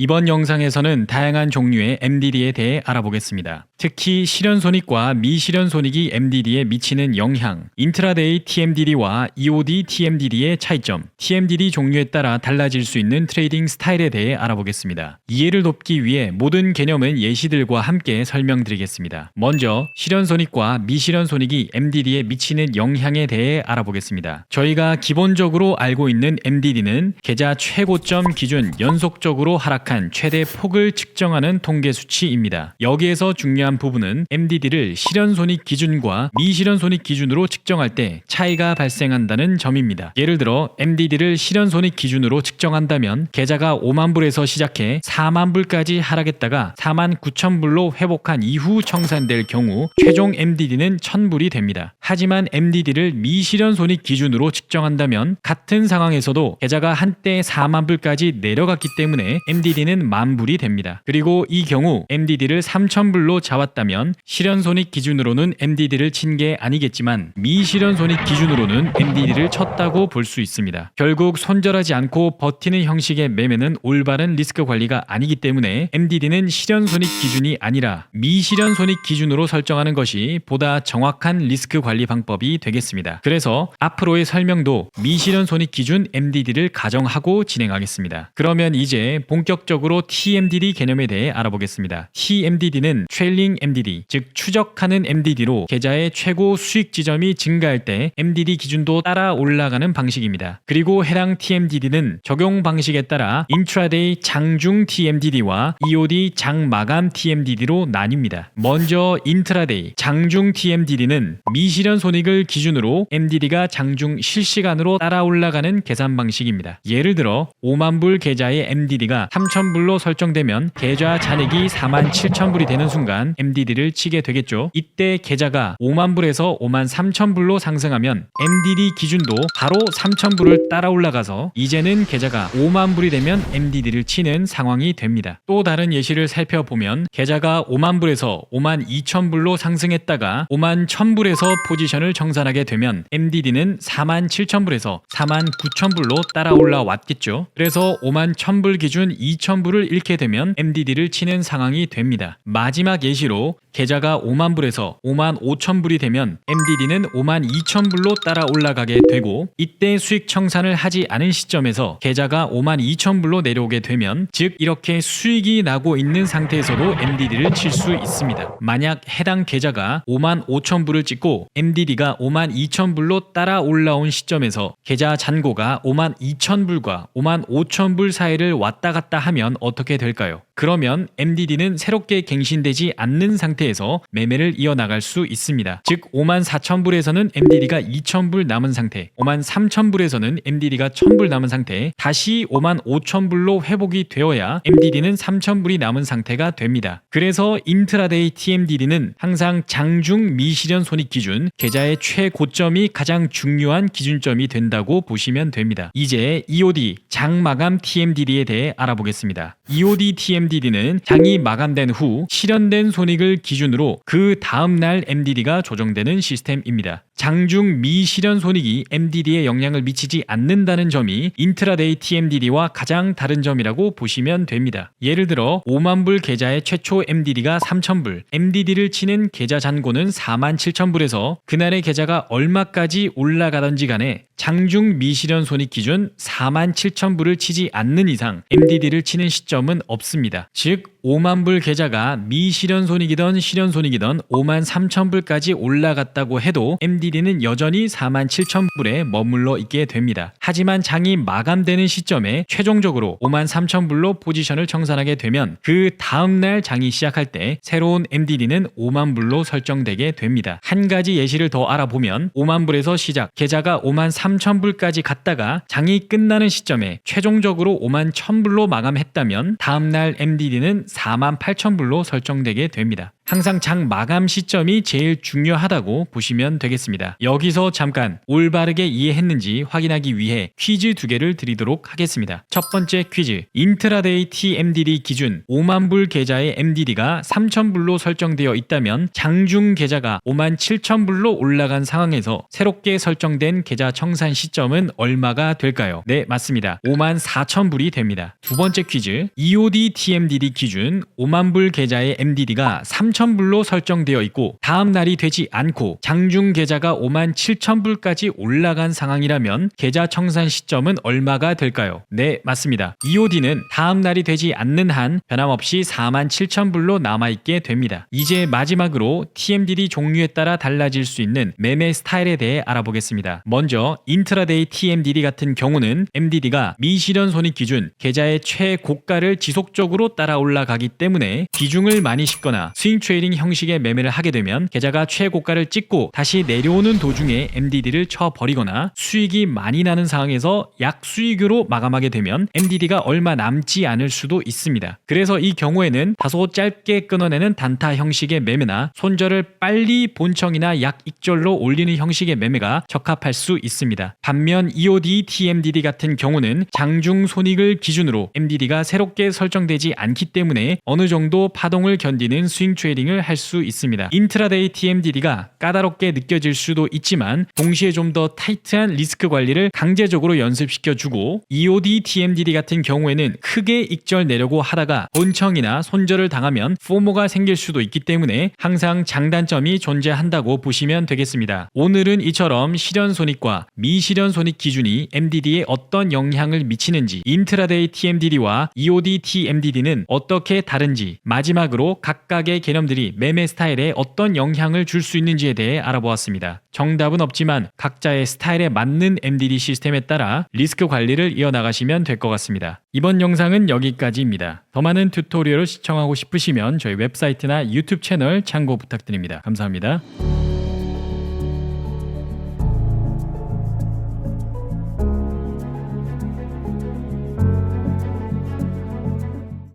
이번 영상에서는 다양한 종류의 MDD에 대해 알아보겠습니다. 특히 실현손익과 미실현손익이 MDD에 미치는 영향, 인트라데이 TMDD와 EOD TMDD의 차이점, TMDD 종류에 따라 달라질 수 있는 트레이딩 스타일에 대해 알아보겠습니다. 이해를 돕기 위해 모든 개념은 예시들과 함께 설명드리겠습니다. 먼저 실현손익과 미실현손익이 MDD에 미치는 영향에 대해 알아보겠습니다. 저희가 기본적으로 알고 있는 MDD는 계좌 최고점 기준 연속적으로 하락한 최대 폭을 측정하는 통계 수치입니다. 여기에서 중요한 부분은 MDD를 실현손익 기준과 미실현손익 기준으로 측정할 때 차이가 발생한다는 점입니다. 예를 들어 MDD를 실현손익 기준으로 측정한다면 계좌가 5만 불에서 시작해 4만 불까지 하락했다가 4만 9천 불로 회복한 이후 청산될 경우 최종 MDD는 1000불이 됩니다. 하지만 MDD를 미실현손익 기준으로 측정한다면 같은 상황에서도 계좌가 한때 4만 불까지 내려갔기 때문에 MDD는 만불이 됩니다. 그리고 이 경우 MDD를 3,000불로 잡았다면 실현손익 기준으로는 MDD를 친 게 아니겠지만 미실현손익 기준으로는 MDD를 쳤다고 볼 수 있습니다. 결국 손절하지 않고 버티는 형식의 매매는 올바른 리스크 관리가 아니기 때문에 MDD는 실현손익 기준이 아니라 미실현손익 기준으로 설정하는 것이 보다 정확한 리스크 관리 방법이 되겠습니다. 그래서 앞으로의 설명도 미실현손익 기준 MDD를 가정하고 진행하겠습니다. 그러면 이제 본격적으로 TMDD 개념에 대해 알아보겠습니다. TMDD는 트레일링 MDD, 즉 추적하는 MDD로 계좌의 최고 수익 지점이 증가할 때 MDD 기준도 따라 올라가는 방식입니다. 그리고 해당 TMDD는 적용 방식에 따라 인트라데이 장중 TMDD와 EOD 장마감 TMDD로 나뉩니다. 먼저 인트라데이 장중 TMDD는 미실현 손익을 기준으로 MDD가 장중 실시간으로 따라 올라가는 계산 방식입니다. 예를 들어 5만 불 계좌의 MDD가 3,000불로 설정되면 계좌 잔액이 47,000불이 되는 순간 MDD를 치게 되겠죠. 이때 계좌가 5만 불에서 5만 3,000불로 상승하면 MDD 기준도 바로 3,000불을 따라 올라가서 이제는 계좌가 5만 불이 되면 MDD를 치는 상황이 됩니다. 또 다른 예시를 살펴보면 계좌가 5만 불에서 5만 2,000불로 상승했다가 5만 1,000불에서 포지션을 정산하게 되면 MDD는 4만 7,000불에서 4만 9,000불로 따라 올라왔겠죠. 그래서 5만 1,000불 기준 2,000불을 잃게 되면 MDD를 치는 상황이 됩니다. 마지막 예시로 계좌가 5만 불에서 5만 5,000불이 되면 MDD는 5만 2,000불로 따라 올라가게 되고 이때 수익 청산을 하지 않은 시점에서 계좌가 5만 2,000불로 내려오게 되면 즉 이렇게 수익이 나고 있는 상태에서도 MDD를 칠 수 있습니다. 만약 해당 계좌가 5만 5,000불을 찍고 MDD가 5만 2,000불로 따라 올라온 시점에서 계좌 잔고가 5만 2,000불과 5만 5,000불 사이를 왔다 갔다 하면 어떻게 될까요? 그러면 MDD는 새롭게 갱신되지 않는 상태에서 매매를 이어나갈 수 있습니다. 즉 5만 4,000불에서는 MDD가 2,000불 남은 상태, 5만 3,000불에서는 MDD가 1,000불 남은 상태, 다시 5만 5,000불로 회복이 되어야 MDD는 3,000불이 남은 상태가 됩니다. 그래서 인트라데이 TMDD는 항상 장중 미실현 손익 기준, 계좌의 최고점이 가장 중요한 기준점이 된다고 보시면 됩니다. 이제 EOD, 장마감 TMDD에 대해 알아보겠습니다. EOD TMDD는 장이 마감된 후 실현된 손익을 기준으로 그 다음날 MDD가 조정되는 시스템입니다. 장중 미실현 손익이 MDD에 영향을 미치지 않는다는 점이 인트라데이 TMDD와 가장 다른 점이라고 보시면 됩니다. 예를 들어 5만 불 계좌의 최초 MDD가 3,000불, MDD를 치는 계좌 잔고는 4만 7,000불에서 그날의 계좌가 얼마까지 올라가든지 간에 장중 미실현 손익 기준 4만 7,000불을 치지 않는 이상 MDD를 치는 시점은 없습니다. 즉 5만 불 계좌가 미실현 손익이든 실현 손익이든 5만 3,000불까지 올라갔다고 해도 MDD는 여전히 4만 7,000불에 머물러 있게 됩니다. 하지만 장이 마감되는 시점에 최종적으로 5만 3,000불로 포지션을 청산하게 되면 그 다음날 장이 시작할 때 새로운 MDD는 5만 불로 설정되게 됩니다. 한 가지 예시를 더 알아보면 5만 불에서 시작, 계좌가 5만 3,000불까지 갔다가 장이 끝나는 시점에 최종적으로 5만 1,000불로 마감했다면 다음날 MDD는 4만 8,000불로 설정되게 됩니다. 항상 장 마감 시점이 제일 중요하다고 보시면 되겠습니다. 여기서 잠깐 올바르게 이해했는지 확인하기 위해 퀴즈 2개를 드리도록 하겠습니다. 첫 번째 퀴즈. 인트라데이 TMDD 기준 5만 불 계좌의 MDD가 3,000불로 설정되어 있다면 장중 계좌가 57,000불로 올라간 상황에서 새롭게 설정된 계좌 청산 시점은 얼마가 될까요? 네, 맞습니다. 54,000불이 됩니다. 두 번째 퀴즈. EOD TMDD 기준 5만 불 계좌의 MDD가 3,000불로 설정되어 있고 다음 날이 되지 않고 장중 계좌가 57,000불까지 올라간 상황이라면 계좌 청산 시점은 얼마가 될까요? 네, 맞습니다. EOD는 다음 날이 되지 않는 한 변함없이 47,000불로 남아있게 됩니다. 이제 마지막으로 TMDD 종류에 따라 달라질 수 있는 매매 스타일에 대해 알아보겠습니다. 먼저 인트라데이 TMDD 같은 경우는 MDD가 미실현 손익 기준 계좌의 최고가를 지속적으로 따라 올라가기 때문에 비중을 많이 싣거나 스윙 트레이딩 형식의 매매를 하게 되면 계좌가 최고가를 찍고 다시 내려오는 도중에 MDD를 쳐버리거나 수익이 많이 나는 상황에서 약수익으로 마감하게 되면 MDD가 얼마 남지 않을 수도 있습니다. 그래서 이 경우에는 다소 짧게 끊어내는 단타 형식의 매매나 손절을 빨리 본청이나 약익절로 올리는 형식의 매매가 적합할 수 있습니다. 반면 EOD TMDD 같은 경우는 장중 손익을 기준으로 MDD가 새롭게 설정되지 않기 때문에 어느 정도 파동을 견디는 스윙 트레이딩을 할 수 있습니다. 인트라데이 TMDD가 까다롭게 느껴질 수도 있지만 동시에 좀 더 타이트한 리스크 관리를 강제적으로 연습시켜주고 EOD TMDD 같은 경우에는 크게 익절 내려고 하다가 본청이나 손절을 당하면 포모가 생길 수도 있기 때문에 항상 장단점이 존재한다고 보시면 되겠습니다. 오늘은 이처럼 실현 손익과 미실현 손익 기준이 MDD에 어떤 영향을 미치는지, 인트라데이 TMDD와 EOD TMDD는 어떻게 다른지, 마지막으로 각각의 개념들이 매매 스타일에 어떤 영향을 줄 수 있는지에 대해 알아보았습니다. 정답은 없지만 각자의 스타일에 맞는 MDD 시스템에 따라 리스크 관리를 이어나가시면 될 것 같습니다. 이번 영상은 여기까지입니다. 더 많은 튜토리얼을 시청하고 싶으시면 저희 웹사이트나 유튜브 채널 참고 부탁드립니다. 감사합니다.